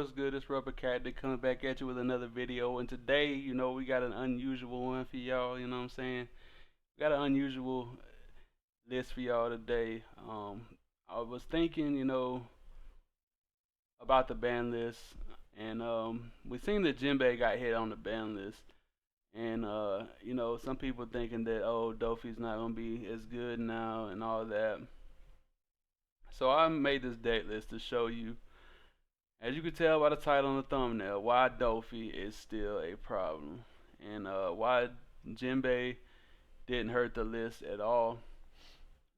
what's good? It's Rubber Cat that coming back at you with another video. And today, we got an unusual one for y'all. You know what I'm saying? We got an unusual list for y'all today. I was thinking, about the ban list, and we seen that Jinbe got hit on the ban list, and some people thinking that Doffy's not gonna be as good now and all that. So I made this deck list to show you. As you can tell by the title and the thumbnail, why Doffy is still a problem, and why Jinbe didn't hurt the list at all.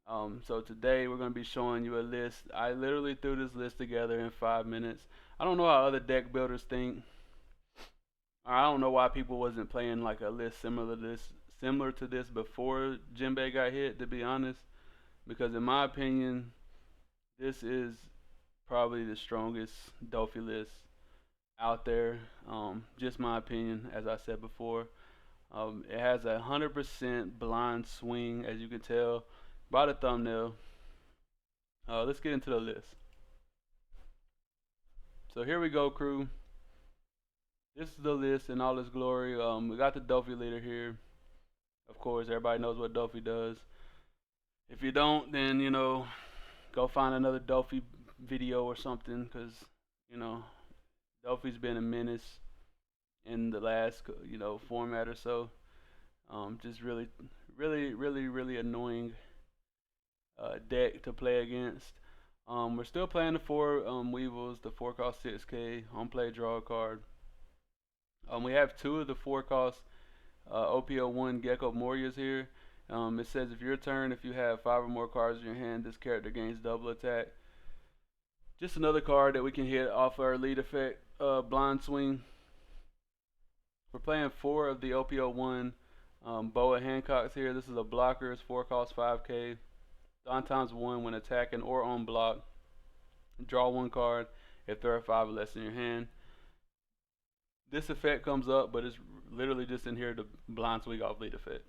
So today we're going to be showing you a list. I literally threw this list together in 5 minutes. I don't know how other deck builders think. I don't know why people wasn't playing like a list similar to this before Jinbe got hit, to be honest. Because in my opinion, this is probably the strongest Doffy list out there. Just my opinion, as I said before. It has 100% blind swing, as you can tell by the thumbnail. Let's get into the list. So here we go, crew. This is the list in all its glory. We got the Doffy leader here. Of course, everybody knows what Doffy does. If you don't, then go find another Doffy video or something, because Doffy's been a menace in the last format or so. Just really annoying deck to play against. We're still playing the four Weevils, the 4 cost 6k on play draw card. We have two of the 4 cost OP10 Gecko Warriors here. It says if your turn, if you have 5 or more cards in your hand, this character gains double attack. Just another card that we can hit off our lead effect, blind swing. We're playing 4 of the OP10 Boa Hancocks here. This is a blocker. It's 4 cost 5k. On times 1 when attacking or on block. Draw 1 card if there are 5 or less in your hand. This effect comes up, but it's literally just in here to blind swing off lead effect.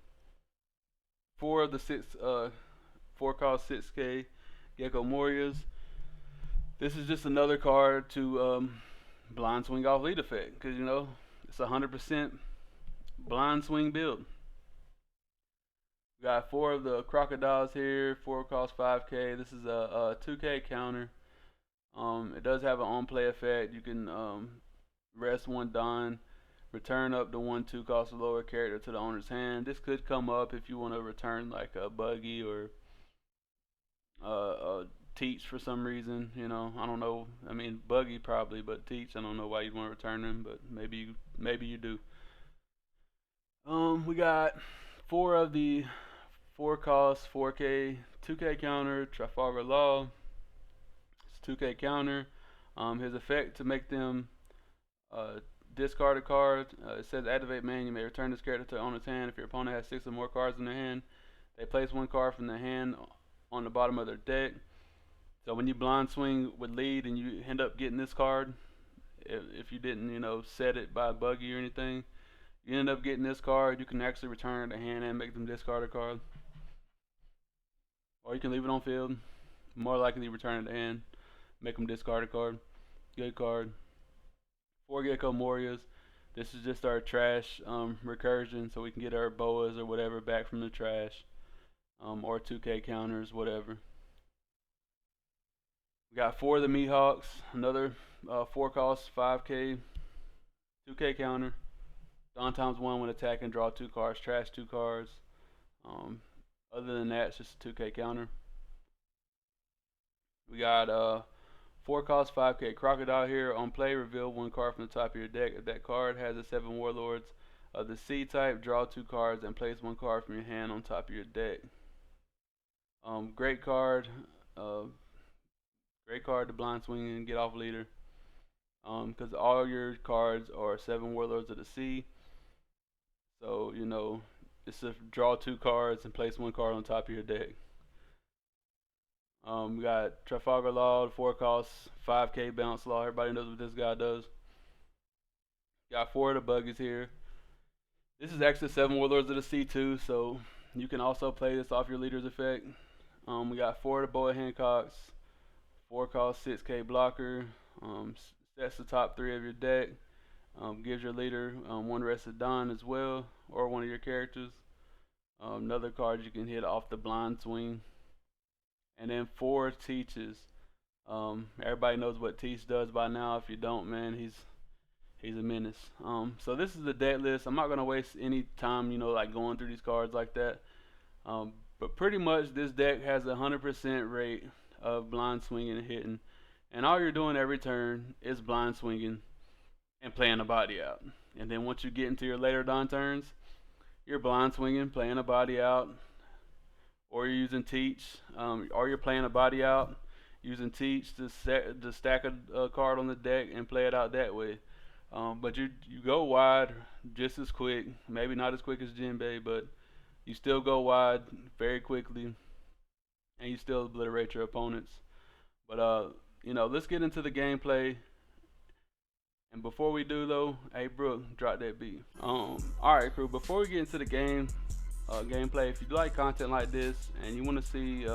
4 of the 4 cost 6k Gecko Warriors. This is just another card to blind swing off lead effect, because it's 100% blind swing build. We got 4 of the crocodiles here, 4 cost 5k. This is a 2k counter. It does have an on play effect. You can rest 1 Don, return up to 1 2 cost lower character to the owner's hand. This could come up if you want to return like a Buggy or a Teach for some reason. I don't know. I mean, Buggy probably, but Teach, I don't know why you'd want to return them, but maybe you do. We got 4 of the 4 cost 4k 2k counter Trafalgar Law. It's 2k counter. His effect to make them discard a card. It says activate man. You may return this character to the owner's hand if your opponent has 6 or more cards in their hand. They place 1 card from their hand on the bottom of their deck. So when you blind swing with lead and you end up getting this card, if you didn't set it by Buggy or anything, you end up getting this card. You can actually return it to hand and make them discard a card, or you can leave it on field. More likely return it to hand, make them discard a card. Good card. 4 Gecko Warriors. This is just our trash recursion, so we can get our boas or whatever back from the trash, or 2k counters, whatever. We got 4 of the Meathawks, another 4 cost 5k 2k counter. On times 1 when attacking, draw 2 cards, trash 2 cards. Other than that, it's just a 2k counter. We got 4 cost 5k Crocodile here. On play, reveal 1 card from the top of your deck. If that card has the 7 Warlords of the C type, draw 2 cards and place 1 card from your hand on top of your deck. Great card. Great card to blind swing and get off leader. Because all your cards are 7 Warlords of the Sea. So, it's a draw 2 cards and place 1 card on top of your deck. We got Trafalgar Law, 4 costs, 5k bounce law. Everybody knows what this guy does. Got 4 of the Buggies here. This is actually 7 Warlords of the Sea too, so you can also play this off your leader's effect. We got 4 of the Boa Hancocks, 4 cost 6k blocker, sets the top 3 of your deck. Gives your leader 1 rested Don as well, or one of your characters. Another card you can hit off the blind swing. And then 4 teaches. Everybody knows what Teach does by now. If you don't, man, he's a menace. So this is the deck list. I'm not gonna waste any time, like going through these cards like that. But pretty much this deck has a 100% rate of blind swinging and hitting, and all you're doing every turn is blind swinging and playing a body out. And then once you get into your later Don turns, you're blind swinging, playing a body out, or you're using Teach, or you're playing a body out using Teach to stack a card on the deck and play it out that way. But you go wide just as quick, maybe not as quick as Jinbe, but you still go wide very quickly, and you still obliterate your opponents. But let's get into the gameplay. And before we do though, hey Brooke, drop that beat. Alright crew, before we get into the gameplay, if you like content like this and you want to see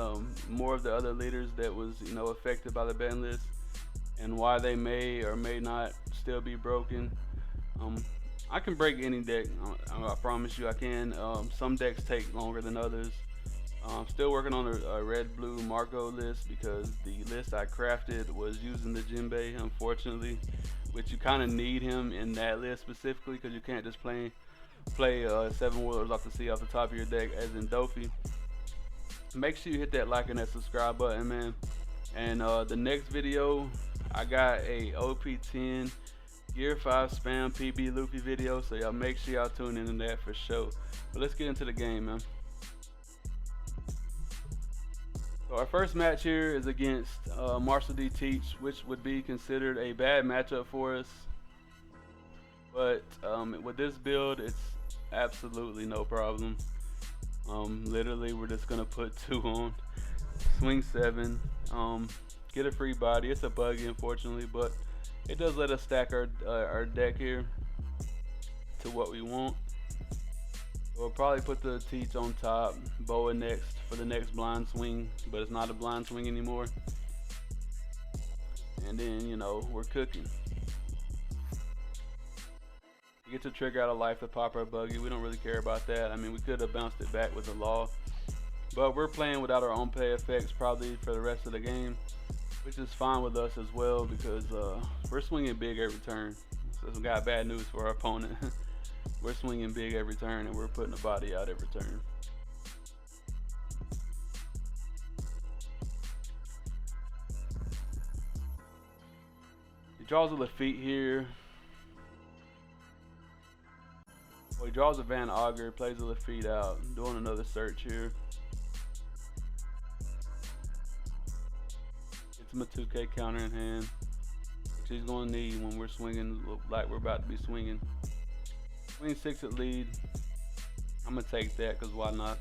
more of the other leaders that was affected by the ban list and why they may or may not still be broken, I can break any deck. I promise you I can. Some decks take longer than others. I'm still working on a red blue Marco list because the list I crafted was using the Jinbe, unfortunately, which you kind of need him in that list specifically because you can't just play 7 wheelers off the sea off the top of your deck as in Doffy. Make sure you hit that like and that subscribe button, man. And the next video, I got a OP10 Gear 5 spam PB Luffy video, so y'all make sure y'all tune into that for sure. But let's get into the game, man. So our first match here is against Marshall D Teach, which would be considered a bad matchup for us. But with this build, it's absolutely no problem. Literally, we're just gonna put 2 on, swing 7, get a free body. It's a buggy, unfortunately, but it does let us stack our deck here to what we want. We'll probably put the Teach on top, Boa next for the next blind swing, but it's not a blind swing anymore. And then, we're cooking. We get to trigger out a life to pop our buggy. We don't really care about that. I mean, we could have bounced it back with the law, but we're playing without our own play effects probably for the rest of the game, which is fine with us as well because we're swinging big every turn. So we got bad news for our opponent. We're swinging big every turn and we're putting a body out every turn. He draws a Lafitte here. Well, he draws a Van Auger, plays a Lafitte out, doing another search here. Gets him a 2K counter in hand, which he's going to need when we're swinging like we're about to be swinging. Swing 6 at lead. I'm going to take that because why not?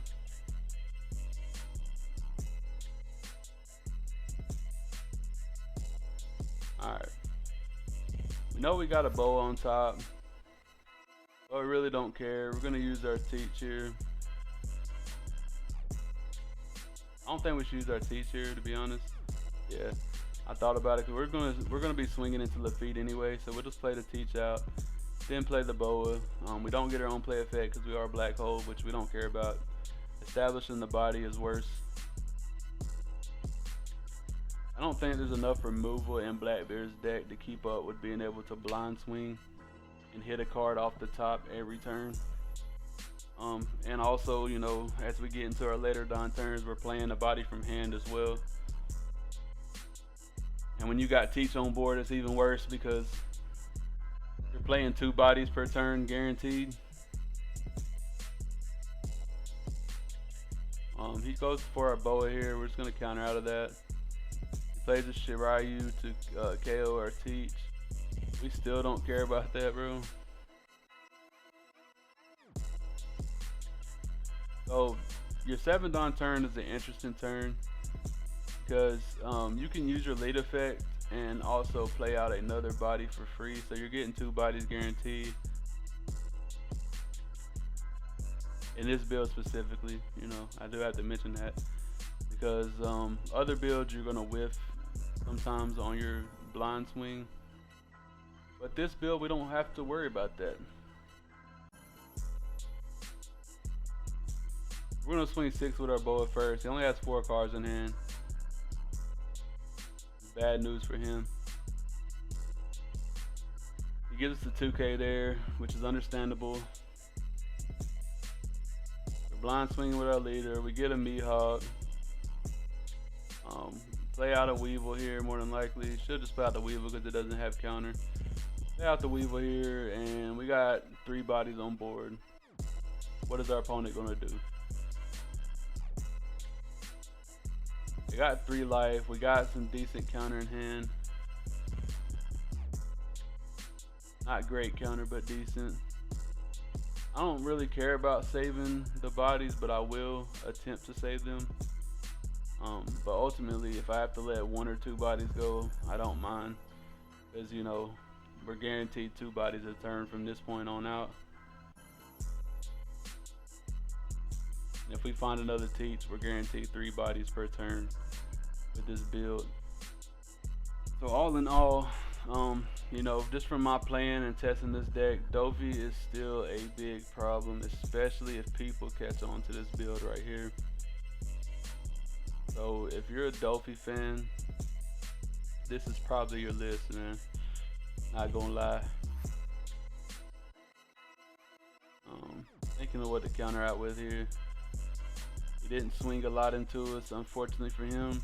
Alright. We know we got a bow on top, but we really don't care. We're going to use our Teach here. I don't think we should use our Teach here, to be honest. Yeah, I thought about it because we're gonna be swinging into Lafitte anyway, so we'll just play the Teach out, then play the Boa. We don't get our own play effect because we are a black hole, which we don't care about. Establishing the body is worse. I don't think there's enough removal in Blackbeard's deck to keep up with being able to blind swing and hit a card off the top every turn. And also, as we get into our later Don turns, we're playing the body from hand as well. And when you got Teach on board, it's even worse because you're playing 2 bodies per turn guaranteed. He goes for our Boa here. We're just gonna counter out of that. He plays a Shiryu to KO our Teach. We still don't care about that, bro. So your 7th Don turn is an interesting turn because you can use your lead effect and also play out another body for free, so you're getting 2 bodies guaranteed. In this build specifically, I do have to mention that because other builds you're gonna whiff sometimes on your blind swing. But this build, we don't have to worry about that. We're gonna swing 6 with our boa first. He only has 4 cards in hand. Bad news for him. He gives us the 2K there, which is understandable. We're blind swinging with our leader. We get a Mihawk. Play out a Weevil here more than likely. Should just play out the Weevil because it doesn't have counter. Play out the Weevil here, and we got 3 bodies on board. What is our opponent gonna do? We got 3 life. We got some decent counter in hand. Not great counter, but decent. I don't really care about saving the bodies, but I will attempt to save them. But ultimately, if I have to let 1 or 2 bodies go, I don't mind. Because, you know, we're guaranteed 2 bodies a turn from this point on out. And if we find another teach, we're guaranteed 3 bodies per turn with this build. So all in all, you know, just from my playing and testing this deck, Doffy is still a big problem, especially if people catch on to this build right here. So if you're a Doffy fan, this is probably your list, man. Not gonna lie. Thinking of what to counter out with here. He didn't swing a lot into us, unfortunately for him.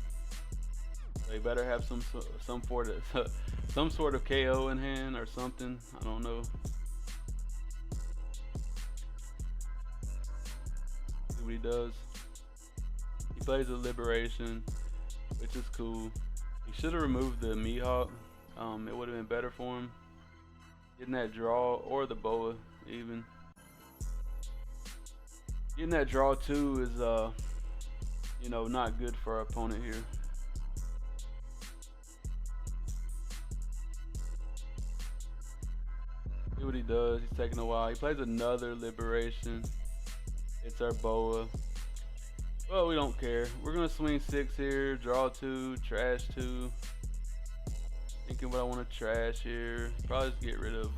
So he better have some sort of KO in hand or something. I don't know. See what he does. He plays a Liberation, which is cool. He should have removed the Mihawk. It would have been better for him. Getting that draw, or the boa even. Getting that draw too is you know, not good for our opponent here. See what he does. He's taking a while. He plays another Liberation. It's our boa. Well, we don't care. We're gonna swing 6 here, draw 2, trash 2. Thinking what I want to trash here. Probably just get rid of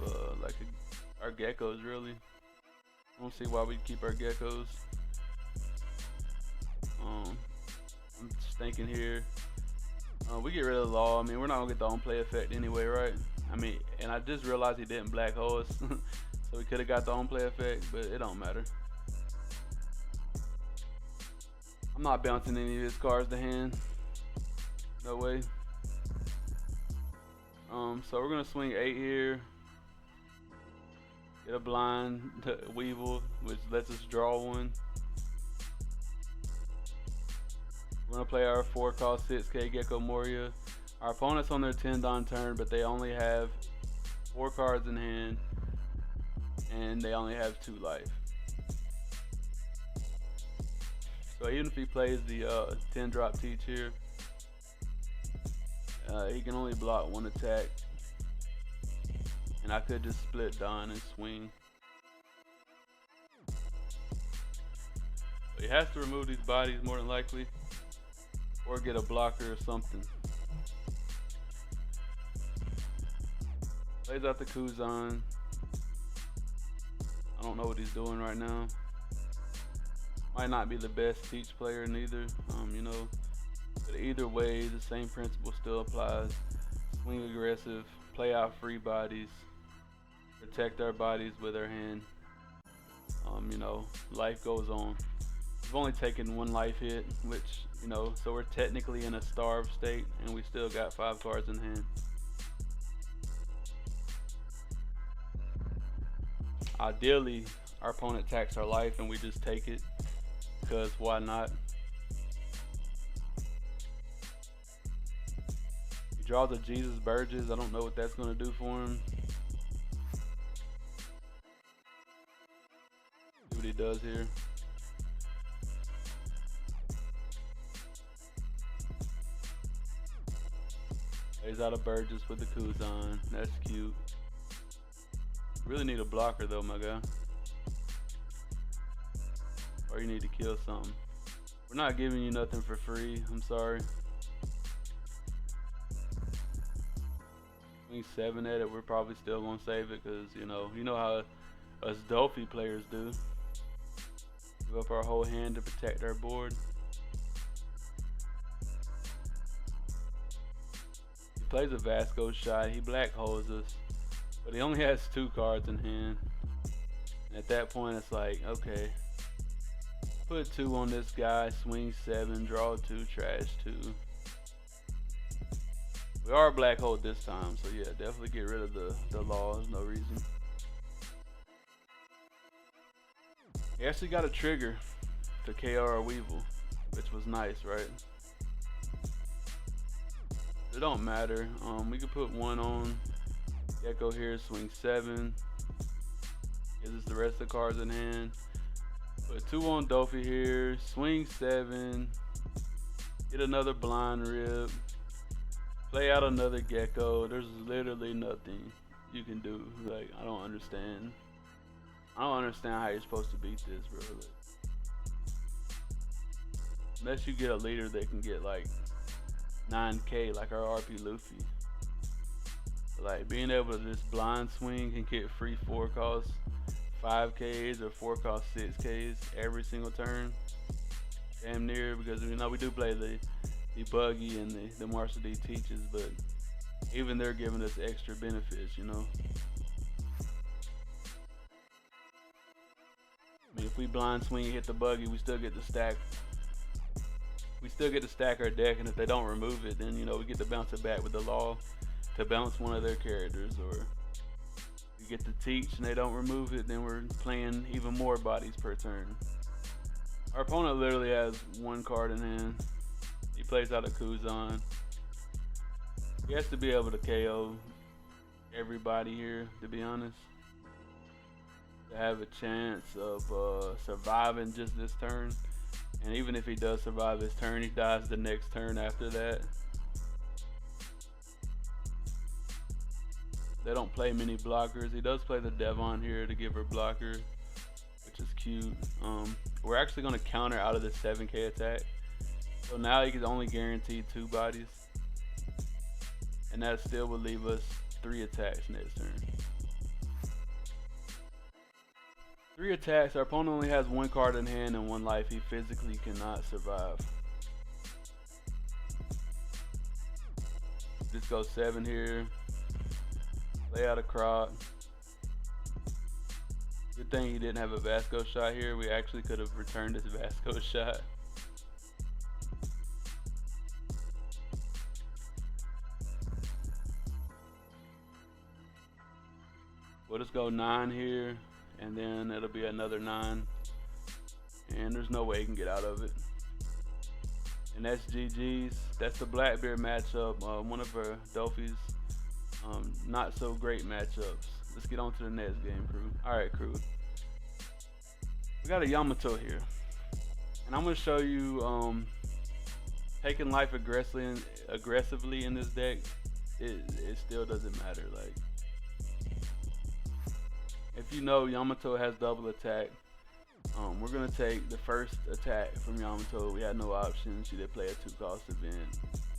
our geckos, really. I don't see why we'd keep our geckos. I'm just thinking here. We get rid of the law. I mean, we're not gonna get the on play effect anyway, right? I mean, and I just realized he didn't black hole us, so we could have got the on play effect, but it don't matter. I'm not bouncing any of his cards to hand. No way. So we're gonna swing 8 here. Get a blind Weevil, which lets us draw 1. We're gonna play our 4 cost 6K Gecko Moria. Our opponent's on their 10 Don turn, but they only have 4 cards in hand, and they only have 2 life. So even if he plays the 10 drop teach here, he can only block 1 attack. And I could just split Don and swing. So he has to remove these bodies more than likely, or get a blocker or something. Plays out the Kuzan. I don't know what he's doing right now. Might not be the best teach player neither, you know. But either way, the same principle still applies. Swing aggressive, play out free bodies, protect our bodies with our hand. You know, life goes on. We've only taken 1 life hit, which, you know, so we're technically in a starved state, and we still got 5 cards in hand. Ideally, our opponent attacks our life and we just take it, because why not? He draws a Jesus Burgess. I don't know what that's going to do for him. See what he does here. Plays out a Burgess with the Kuzan. That's cute. Really need a blocker though, my guy. Or you need to kill something. We're not giving you nothing for free. I'm sorry. swing 7 at it, we're probably still gonna save it because you know how us Doffy players do. Give up our whole hand to protect our board. He plays a Vasco shot. He black holes us, but he only has 2 cards in hand. And at that point, it's like, okay, put 2 on this guy, swing 7, draw 2, trash 2. We are black hole this time, so yeah, definitely get rid of the law. There's no reason. He actually got a trigger to KO our Weevil, which was nice, right? It don't matter. We could put 1 on Gecko here, swing 7. Gives us the rest of the cards in hand. Put 2 on Doffy here, swing 7. Get another blind rib. Play out another Gecko. There's literally nothing you can do. Like, I don't understand. I don't understand how you're supposed to beat this, bro. Like, unless you get a leader that can get like 9K like our RP Luffy. Like, being able to just blind swing and get free 4 cost 5Ks or 4 cost 6Ks every single turn. Damn near, because we do play the buggy and the Marshall D teaches, but even they're giving us extra benefits, you know. I mean, if we blind swing and hit the buggy, we still get to stack. We still get to stack our deck, and if they don't remove it, then we get to bounce it back with the law to bounce one of their characters, or we get to teach and they don't remove it, then we're playing even more bodies per turn. Our opponent literally has 1 card in hand. He plays out a Kuzan. He has to be able to KO everybody here, to be honest, to have a chance of surviving just this turn. And even if he does survive his turn, he dies the next turn after that. They don't play many blockers. He does play the Devon here to give her blocker, which is cute. We're actually going to counter out of the 7K attack. So now he can only guarantee 2 bodies. And that still would leave us 3 attacks next turn. 3 attacks. Our opponent only has 1 card in hand and 1 life. He physically cannot survive. Just go 7 here. Play out a Croc. Good thing he didn't have a Vasco shot here. We actually could have returned his Vasco shot. We'll just go 9 here, and then it'll be another 9. And there's no way he can get out of it. And that's GG's. That's the Blackbeard matchup. One of our Doffy's not so great matchups. Let's get on to the next game, crew. Alright, crew. We got a Yamato here. And I'm going to show you taking life aggressively in this deck. It still doesn't matter. Like, if you know Yamato has double attack, we're going to take the first attack from Yamato. We had no options. She did play a 2-cost event.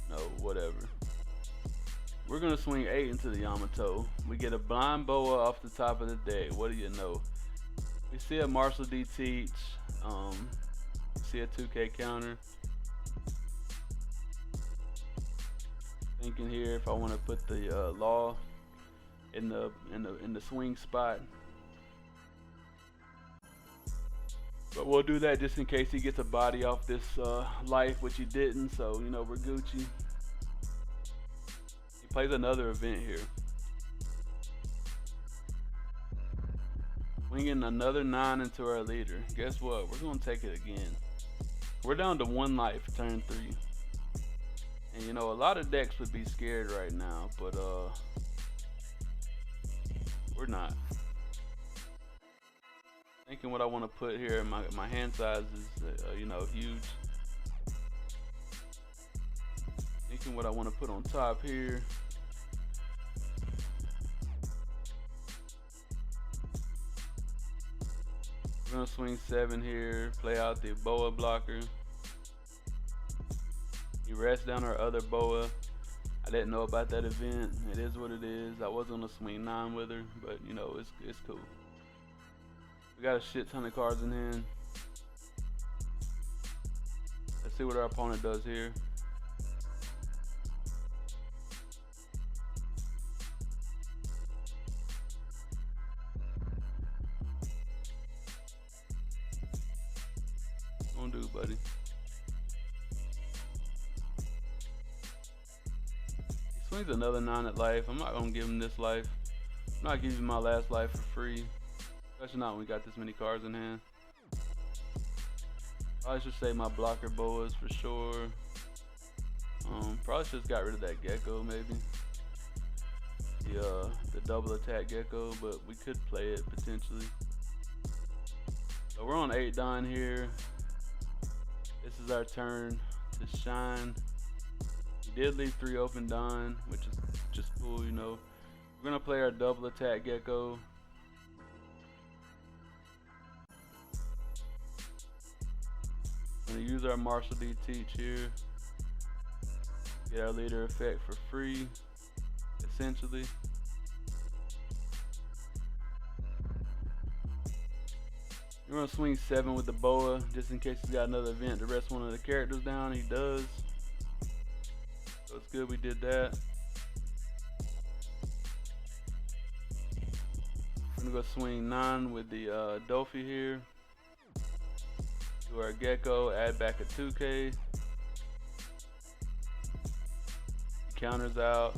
No, whatever. We're going to swing 8 into the Yamato. We get a blind boa off the top of the deck. What do you know? We see a Marshall D teach. See a 2K counter. Thinking here if I want to put the law in the swing spot. But we'll do that just in case he gets a body off this life, which he didn't. So we're Gucci. Plays another event here. Swinging another 9 into our leader. Guess what? We're going to take it again. We're down to 1 life, turn 3. And a lot of decks would be scared right now, but we're not. Thinking what I want to put here. My hand size is huge. Thinking what I want to put on top here. We're gonna swing 7 here, play out the boa blocker. He rests down our other boa. I didn't know about that event. It is what it is. I was gonna swing 9 with her, but you know, it's cool. We got a shit ton of cards in hand. Let's see what our opponent does here. What you gonna do, buddy? He swings another 9 at life. I'm not gonna give him this life. I'm not giving my last life for free. Especially not when we got this many cards in hand. I should say my blocker boas for sure. Probably just got rid of that gecko maybe. The double attack gecko, but we could play it potentially. So we're on 8 Don here. This is our turn to shine. He did leave 3 open Don, which is just cool, you know. We're gonna play our double attack gecko. Gonna use our Marshall D Teach here. Get our leader effect for free, essentially. We're gonna swing 7 with the boa, just in case he's got another event to rest one of the characters down. He does. So it's good we did that. I'm gonna go swing 9 with the Doffy here. Do our gecko, add back a 2K. Counters out.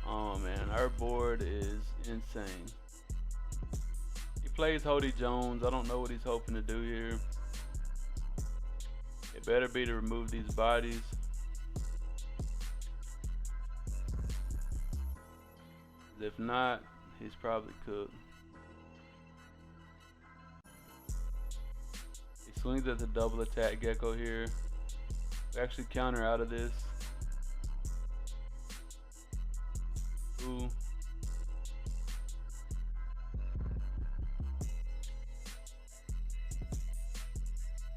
Oh man, our board is insane. He plays Hody Jones. I don't know what he's hoping to do here. It better be to remove these bodies. If not, he's probably cooked. He swings at the double attack gecko here. We actually counter out of this. Ooh.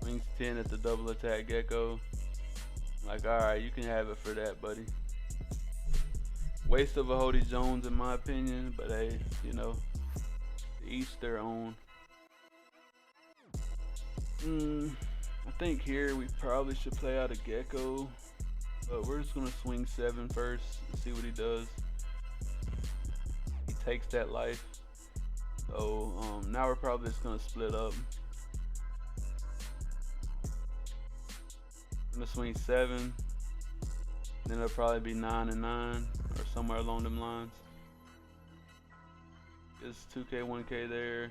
Swings 10 at the double attack gecko. Like, alright, you can have it for that, buddy. Waste of a Hody Jones in my opinion, but hey, you know, to each their own. I think here we probably should play out a gecko, but we're just gonna swing 7 first and see what he does. He takes that life, so now we're probably just gonna split up. I'm gonna swing 7, then it'll probably be 9 and 9 or somewhere along them lines. Just 2K, 1K there.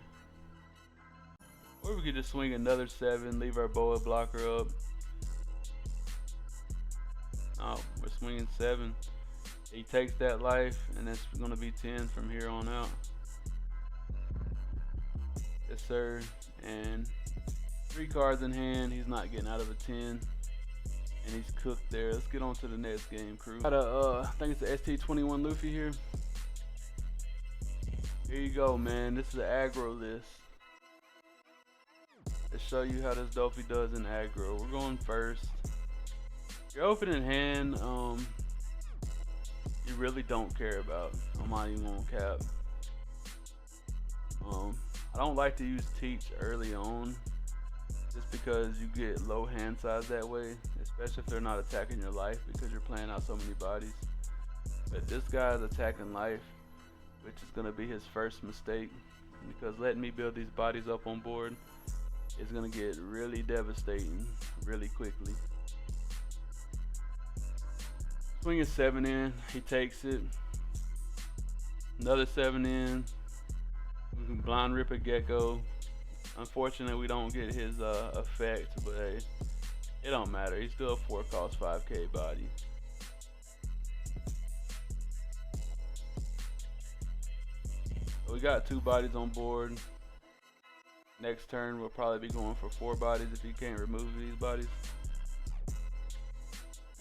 Or we could just swing another 7, leave our boa blocker up. Oh, we're swinging 7. He takes that life, and it's gonna be 10 from here on out. Yes, sir. And 3 cards in hand. He's not getting out of a 10. And he's cooked there. Let's get on to the next game, crew. Got a, I think it's the ST21 Luffy here. Here you go, man. This is the aggro list. Let's show you how this Doffy does in aggro. We're going first. Your opening hand, you really don't care about. I'm not even gonna cap. I don't like to use Teach early on, just because you get low hand size that way, especially if they're not attacking your life because you're playing out so many bodies. But this guy's attacking life, which is gonna be his first mistake, because letting me build these bodies up on board is gonna get really devastating really quickly. Swinging 7 in, he takes it. Another 7 in. We can blind rip a gecko. Unfortunately, we don't get his effect, but hey, it don't matter. He's still a 4 cost 5K body. So we got 2 bodies on board. Next turn, we'll probably be going for 4 bodies if he can't remove these bodies.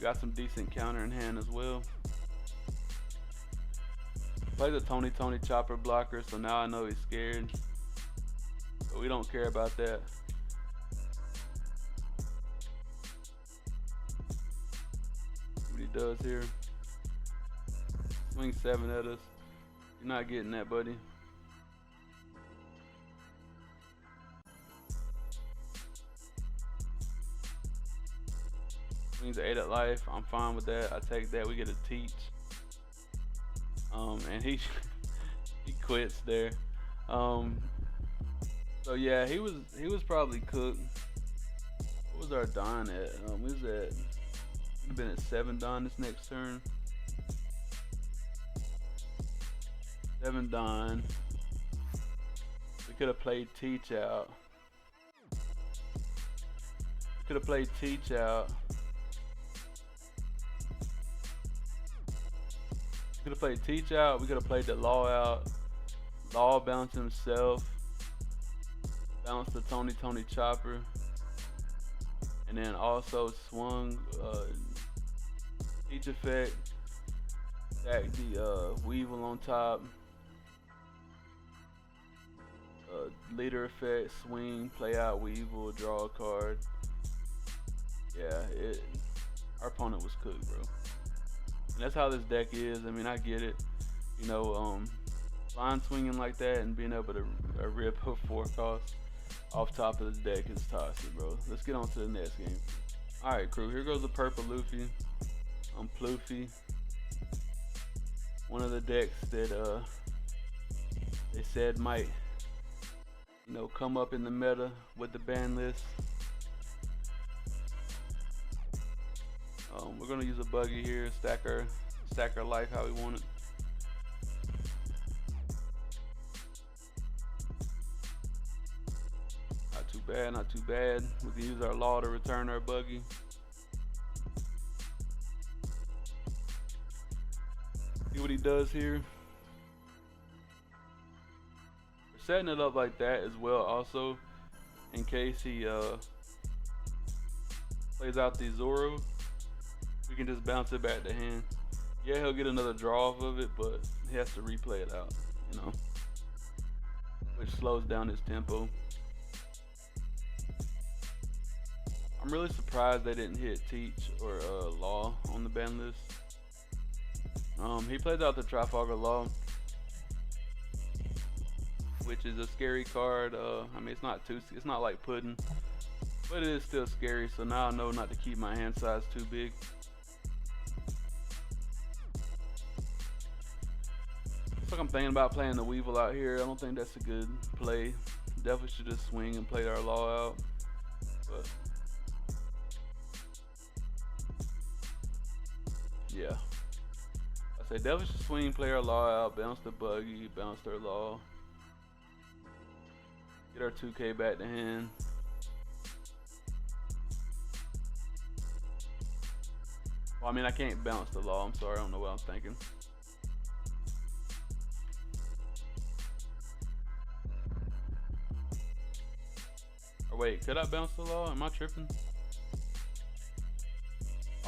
Got some decent counter in hand as well. Plays a Tony chopper blocker, so now I know he's scared. But we don't care about that. See what he does here. Swing 7 at us. You're not getting that, buddy. Swings 8 at life. I'm fine with that. I take that. We get a teach. And he he quits there. So yeah, he was probably cooked. What was our Don at? We was at, we've been at 7 Don this next turn. 7 Don. We could have played Teach out. Could have played Teach out. Could have played Teach out. We could have played the Law out. Law bounced himself. Bounced the Tony Chopper. And then also swung Teach effect. Stacked the Weevil on top. Leader effect, swing, play out Weevil, draw a card. Yeah, our opponent was cooked, bro. And that's how this deck is. I mean, I get it. You know, line swinging like that and being able to rip a 4 cost off top of the deck is toxic, bro. Let's get on to the next game. Alright, crew, here goes the purple Luffy. Ploofy. One of the decks that they said might, you know, come up in the meta with the ban list. We're gonna use a buggy here, stack our life how we want it. Not too bad, not too bad. We can use our law to return our buggy. See what he does here. We're setting it up like that as well, also, in case he plays out the Zoro. We can just bounce it back to hand. Yeah, he'll get another draw off of it, but he has to replay it out, you know, which slows down his tempo. I'm really surprised they didn't hit Teach or Law on the ban list. He plays out the Trafalgar Law, which is a scary card. I mean, it's not like pudding, but it is still scary. So now I know not to keep my hand size too big. Looks like I'm thinking about playing the Weevil out here. I don't think that's a good play. Definitely should just swing and play our Law out. But yeah, I say definitely should swing, play our Law out, bounce the buggy, bounce their Law, get our 2K back to hand. Well, I mean, I can't bounce the Law. I'm sorry, I don't know what I'm thinking. Or wait, could I bounce the Law? Am I tripping?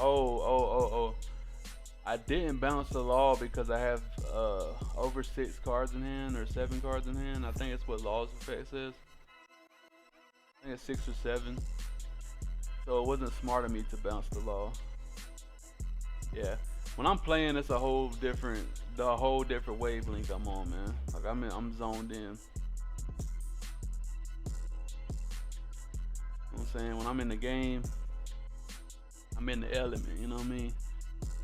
Oh. I didn't bounce the Law because I have over 6 cards in hand or 7 cards in hand. I think it's what Law's effect says. I think it's 6 or 7. So it wasn't smart of me to bounce the Law. Yeah, when I'm playing, it's the whole different wavelength I'm on, man. Like I'm zoned in. You know what I'm saying? When I'm in the game, I'm in the element, you know what I mean?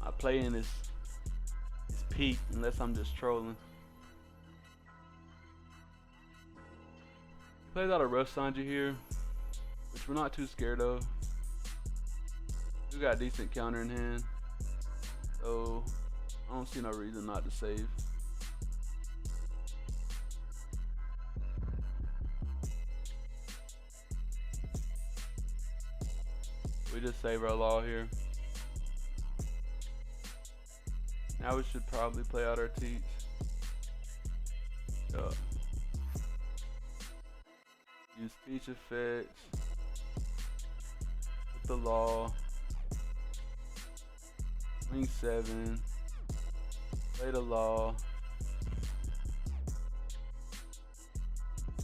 My playing is peak unless I'm just trolling. He plays out a Rush Sanji here, which we're not too scared of. We got a decent counter in hand, so I don't see no reason not to save. We just save our Law here. Now we should probably play out our Teach. Use Teach effects with the Law. Swing 7. Play the Law.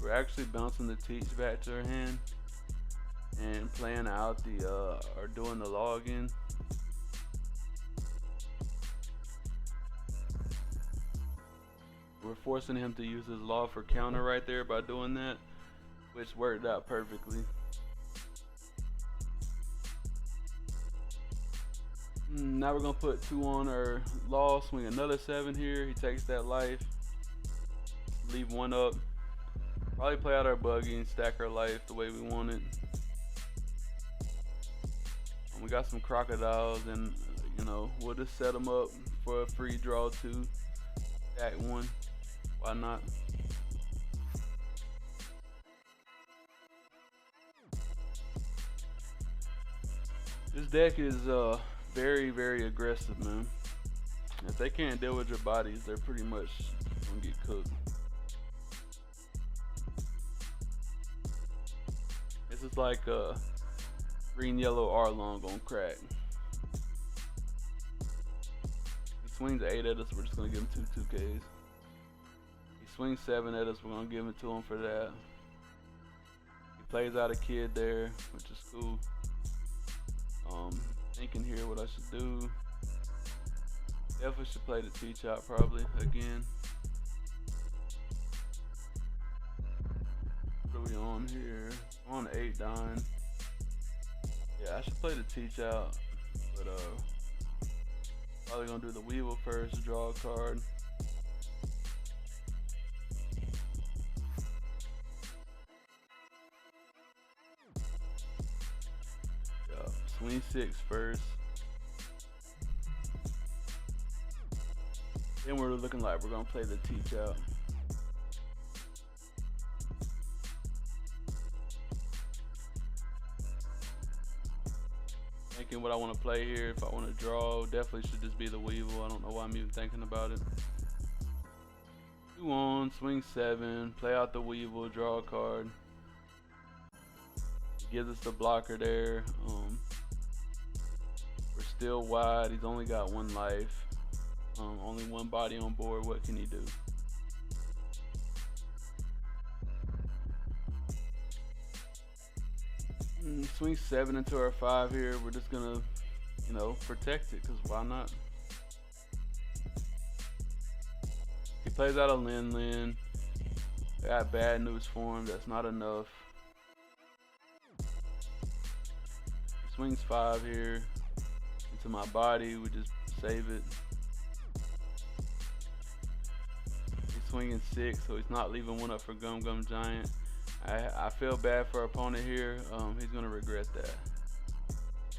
We're actually bouncing the Teach back to our hand and playing out the or doing the Law again. forcing him to use his law for counter right there by doing that, which worked out perfectly. Now we're gonna put 2 on our law, swing another 7 here. He takes that life, leave 1 up. Probably play out our buggy and stack our life the way we want it. We got some crocodiles, and you know, we'll just set them up for a free draw 2, stack 1. Why not? This deck is very, very aggressive, man. If they can't deal with your bodies, they're pretty much gonna get cooked. This is like a green yellow Arlong on crack. He swings 8 at us, we're just gonna give him 2 2Ks. He swings 7 at us, we're gonna give it to him for that. He plays out a kid there, which is cool. Thinking here what I should do. Definitely should play the teach out probably again. What are we on here? I'm on 8 dying. Yeah, I should play the teach out, but probably gonna do the Weevil first, draw a card. Swing 6 first. Then we're looking like we're gonna play the teach out. Thinking what I want to play here. If I want to draw, definitely should just be the Weevil. I don't know why I'm even thinking about it. 2 on, swing 7, play out the Weevil, draw a card. Gives us the blocker there. We're still wide. He's only got 1 life. Only 1 body on board. What can he do? Swing 7 into our 5 here. We're just gonna, you know, protect it, because why not? He plays out a Lin. I got bad news for him. That's not enough. Swings 5 here into my body. We just save it. He's swinging 6, so he's not leaving 1 up for Gum Gum Giant. I feel bad for our opponent here. He's gonna regret that.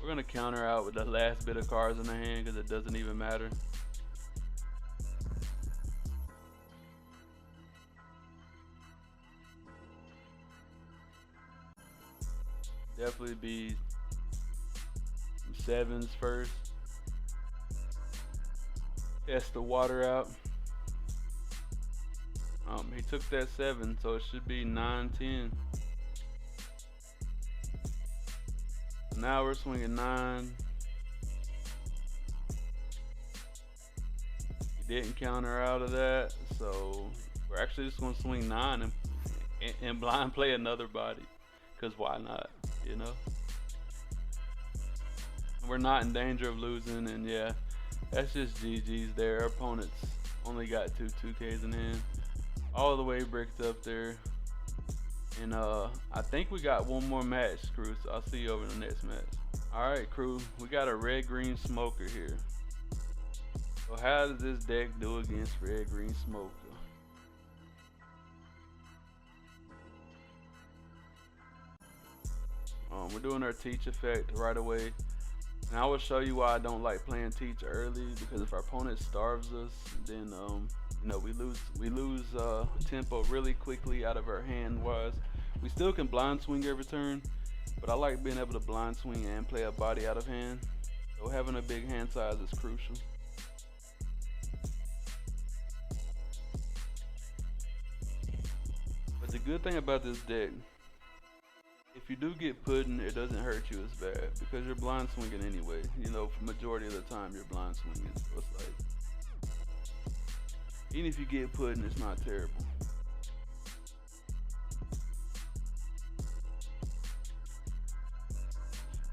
We're gonna counter out with the last bit of cards in the hand because it doesn't even matter. Definitely be 7s first. Test the water out. He took that 7, so it should be 9, 10. Now we're swinging 9. He didn't counter out of that, so we're actually just gonna swing 9 and blind play another body, cause why not, you know? We're not in danger of losing, and yeah, that's just GG's there. Our opponents only got 2 2Ks in hand, all the way bricked up there. And I think we got 1 more match, crew, so I'll see you over in the next match. Alright, crew, we got a red-green smoker here. So how does this deck do against red-green smoker? We're doing our teach effect right away. And I will show you why I don't like playing teach early, because if our opponent starves us, then you know, we lose tempo really quickly out of our hand wise. We still can blind swing every turn, but I like being able to blind swing and play a body out of hand. So having a big hand size is crucial. But the good thing about this deck, if you do get pudding, it doesn't hurt you as bad because you're blind swinging anyway. You know, for majority of the time you're blind swinging. So it's like, even if you get pudding, it's not terrible.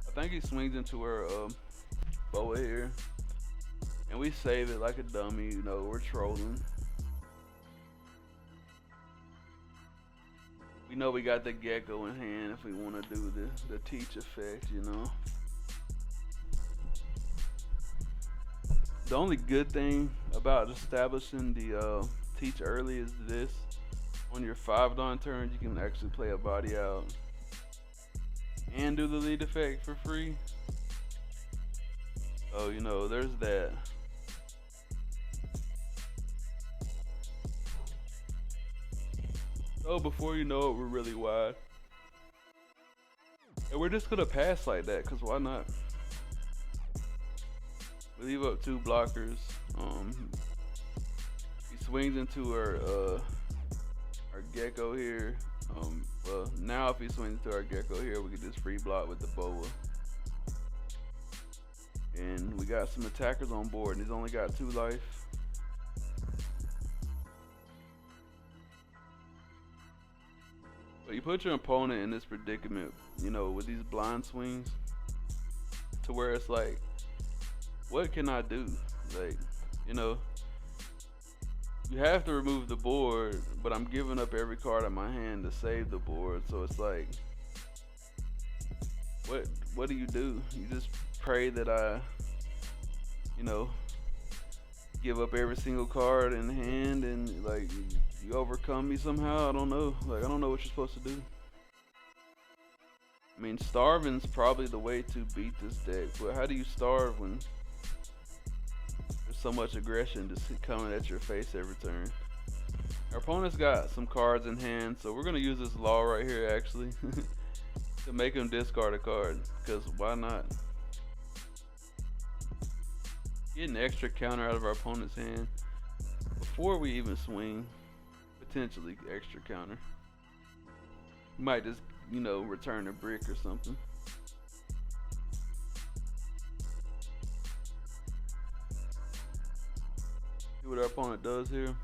I think he swings into her boa here, and we save it like a dummy. You know, we're trolling. We know we got the gecko in hand if we want to do the teach effect, you know. The only good thing about establishing the teach early is this. On your 5 dawn turns, you can actually play a body out and do the lead effect for free. So, you know, there's that. So before you know it, we're really wide. And we're just gonna pass like that, cause why not? We leave up 2 blockers. He swings into our gecko here. Well, now if he swings into our gecko here, we can just free block with the boa. And we got some attackers on board, and he's only got 2 life. But you put your opponent in this predicament, you know, with these blind swings, to where it's like, what can I do? Like, you know, you have to remove the board, but I'm giving up every card in my hand to save the board. So it's like, what do? You just pray that I, you know, give up every single card in hand, and like you overcome me somehow. I don't know. Like, I don't know what you're supposed to do. I mean, starving's probably the way to beat this deck, but how do you starve when there's so much aggression just coming at your face every turn? Our opponent's got some cards in hand, so we're gonna use this law right here actually to make him discard a card, because why not? Get an extra counter out of our opponent's hand before we even swing. Potentially extra counter. You might just, you know, return a brick or something. See what our opponent does here.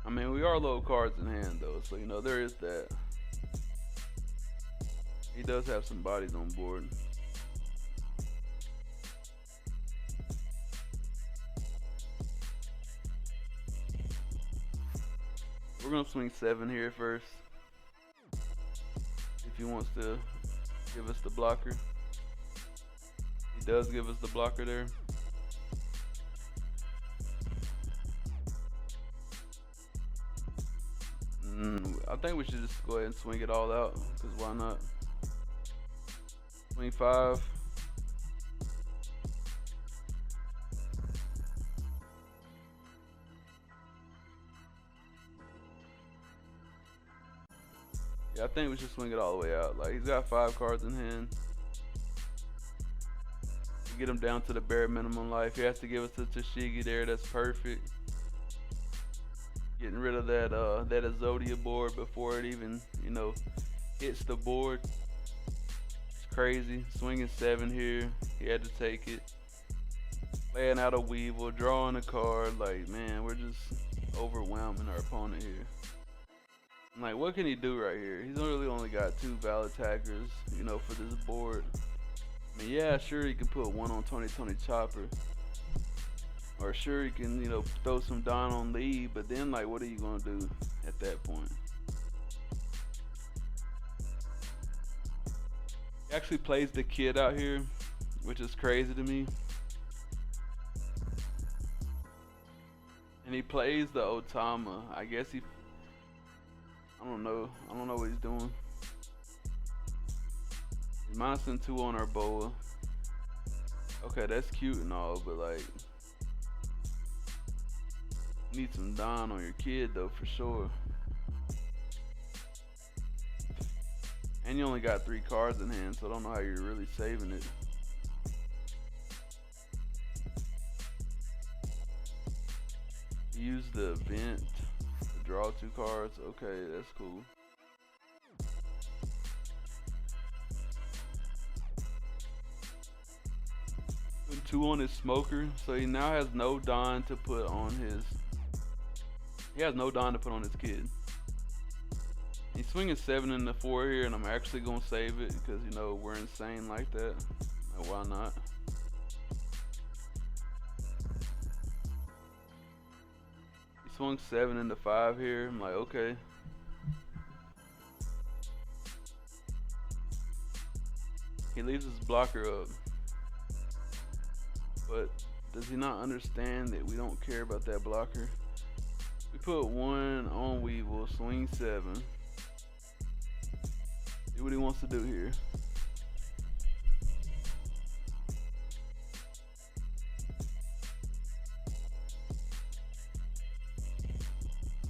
I mean, we are low cards in hand though, so you know there is that. He does have some bodies on board. We're gonna swing 7 here first. If he wants to give us the blocker. He does give us the blocker there. I think we should just go ahead and swing it all out, because why not? Swing 5. Yeah, I think we should swing it all the way out. Like, he's got 5 cards in hand. Get him down to the bare minimum life. He has to give us the Tashigi there. That's perfect. Getting rid of that that Azodia board before it even, you know, hits the board. It's crazy. Swinging 7 here. He had to take it. Laying out a Weevil, drawing a card. Like, man, we're just overwhelming our opponent here. I'm like, what can he do right here? He's really only got 2 valid attackers, you know, for this board. I mean, yeah, sure, he can put 1 on 2020 Chopper. Or sure, he can, you know, throw some Don on lead, but then, like, what are you going to do at that point? He actually plays the kid out here, which is crazy to me. And he plays the Otama. I guess he... I don't know what he's doing. He's minusing 2 on our boa. Okay, that's cute and all, but like, you need some Don on your kid though, for sure. And you only got 3 cards in hand, so I don't know how you're really saving it. Use the event to draw 2 cards. Okay, that's cool. Put 2 on his smoker, so he now has no Don to put on his. He has no Don to put on his kid. He's swinging 7 in the 4 here, and I'm actually gonna save it because, you know, we're insane like that. Why not? swung 7 into 5 here. I'm like, okay. He leaves his blocker up. But does he not understand that we don't care about that blocker? We put 1 on Weevil, swing 7. See what he wants to do here.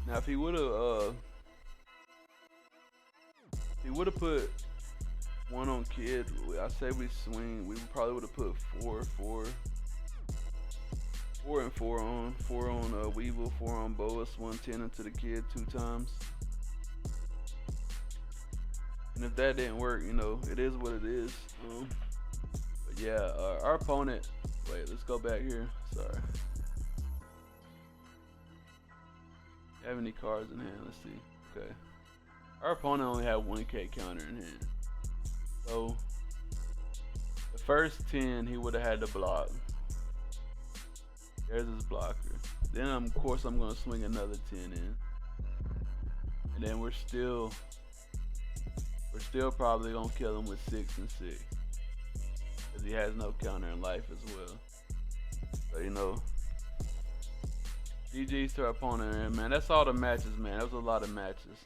Now if he would have put 1 on Kid, I say we swing, we probably would have put 4 and 4 on. 4 on Weevil, 4 on Boa, 110 into the Kid 2 times. And if that didn't work, you know, it is what it is. But yeah, our opponent, wait, let's go back here, sorry. Have any cards in hand? Let's see. Okay. Our opponent only had 1K counter in hand. So the first 10 he would have had to block. There's his blocker. Then of course I'm gonna swing another 10 in. And then we're still probably gonna kill him with 6 and 6. Because he has no counter in life as well. So you know. GG's to our opponent, man. That's all the matches, man. That was a lot of matches.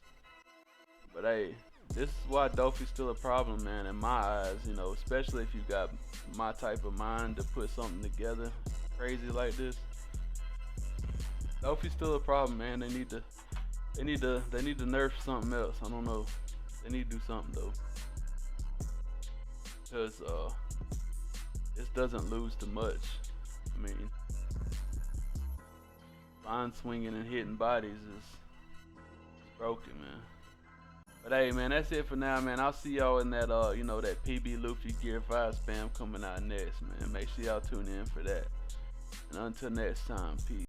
But hey, this is why Doffy's still a problem, man, in my eyes, you know, especially if you got my type of mind to put something together crazy like this. Doffy's still a problem, man. They need to nerf something else. I don't know. They need to do something though. Because this doesn't lose too much. I mean, line swinging and hitting bodies is broken, man. But hey, man, that's it for now, man. I'll see y'all in that, you know, that PB Luffy Gear 5 spam coming out next, man. Make sure y'all tune in for that. And until next time, peace.